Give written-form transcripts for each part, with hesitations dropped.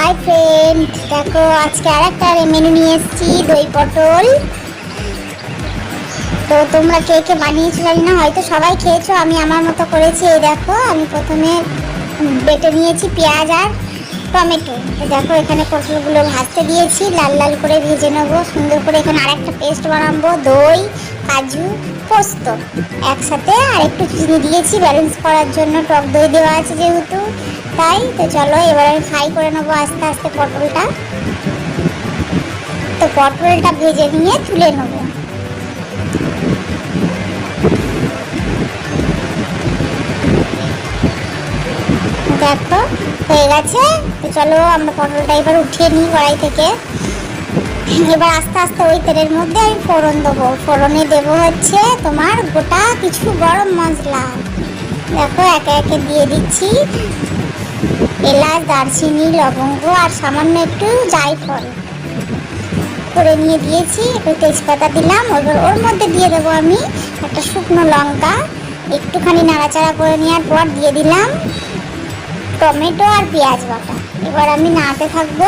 Hi friend, দেখো আজকে আরেকটা মেনু নিয়ে এসেছি, দই পটল। তো তোমরা কে কে বানিয়েছো জানি না, হয়তো সবাই খেয়েছো, আমি আমার মতো করেছি। এই দেখো, আমি প্রথমে বেটে নিয়েছি পেঁয়াজ আর টমেটো। দেখো এখানে পটলগুলো ভাজতে দিয়েছি, লাল লাল করে ভেজে নেবো সুন্দর করে। এখানে আরেকটা পেস্ট বানাবো, দই, কাজু, পোস্ত একসাথে, আর একটু চিনি দিয়েছি ব্যালেন্স করার জন্য, টক দই দেওয়া আছে যেহেতু তাই। তো চলো এবার আমি ফ্রাই করে নেবো আস্তে আস্তে পটলটা। তো পটলটা ভেজে নিয়ে তুলে নেবো। দেখো হয়ে গেছে। তো চলো আমরা পটলটা এবার উঠিয়ে নিই কড়াই থেকে। এবার আস্তে আস্তে ওই তেলের মধ্যে আমি ফোড়ন দেবো। ফোড়নে দেবো হচ্ছে তোমার গোটা কিছু গরম মশলা। দেখো একে একে দিয়ে দিচ্ছি এলাচ, দারচিনি, লবঙ্গ আর সামান্য একটু জায়ফল করে নিয়ে দিয়েছি। একটু তেজপাতা দিলাম। এবার ওর মধ্যে দিয়ে দেবো আমি একটা শুকনো লঙ্কা। একটুখানি নাড়াচাড়া করে নেওয়ার পর দিয়ে দিলাম টমেটো আর পেঁয়াজ বাটা। এবার আমি নাড়তে থাকবো।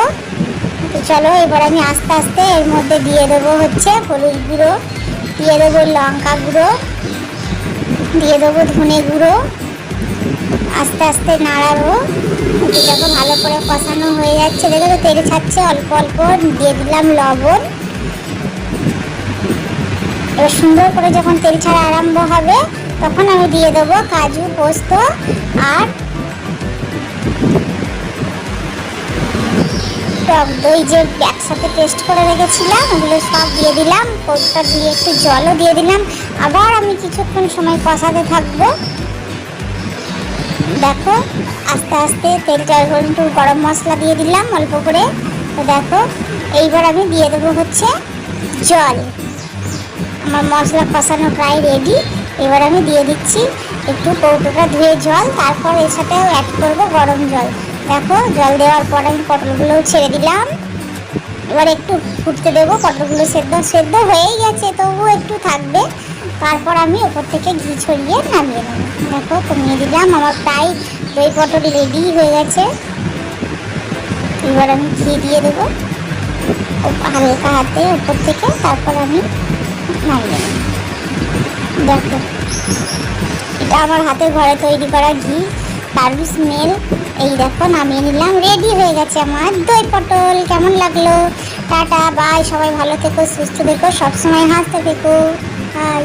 তো চলো এবার আমি আস্তে আস্তে এর মধ্যে দিয়ে দেবো হচ্ছে হলুদ গুঁড়ো, দিয়ে দেবো লঙ্কা গুঁড়ো, দিয়ে দেবো ধনে গুঁড়ো। আস্তে আস্তে নাড়াবো। দেখো ভালো করে কষানো হয়ে যাচ্ছে, দেখো তো তেল ছাড়ছে অল্প অল্প। দিয়ে দিলাম লবণ। এবার সুন্দর করে যখন তেল ছাড়া আরম্ভ হবে তখন আমি দিয়ে দেবো কাজু, পোস্ত আর টক দই যে একসাথে পেস্ট করে রেখেছিলাম ওগুলো সব দিয়ে দিলাম। পোস্তটা দিয়ে একটু জলও দিয়ে দিলাম। আবার আমি কিছুক্ষণ সময় কষাতে থাকবো। দেখো আস্তে আস্তে তেলটা একটু গরম মশলা দিয়ে দিলাম অল্প করে। তো দেখো এইবার আমি দিয়ে দেবো হচ্ছে জল। আমার মশলা কষানো প্রায় রেডি। এবার আমি দিয়ে দিচ্ছি একটু কৌটোটা ধুয়ে জল, তারপর এর সাথে অ্যাড করবো গরম জল। দেখো জল দেওয়ার পর আমি পটলগুলোও ছেড়ে দিলাম। এবার একটু ফুটতে দেবো। পটলগুলো সেদ্ধ হয়েই গেছে, তবুও একটু থাকবে। তারপর আমি ওপর থেকে ঘি ছড়িয়ে নামিয়ে নেবো। দেখো কমিয়ে দিলাম। আমার প্রায় দই পটল রেডি হয়ে গেছে। এবার আমি ঘি দিয়ে দেবো হালকা হাতে ওপর থেকে, তারপর আমি নামিয়ে নেব। দেখো এটা আমার হাতে ঘরে তৈরি করা ঘি, দারুণ স্মেল। এই দেখো নামিয়ে নিলাম, রেডি হয়ে গেছে আমার দই পটল। কেমন লাগলো? টাটা বাই, সবাই ভালো থেকো, সুস্থ থেকো, সবসময় হাসতে থেকো। বাই।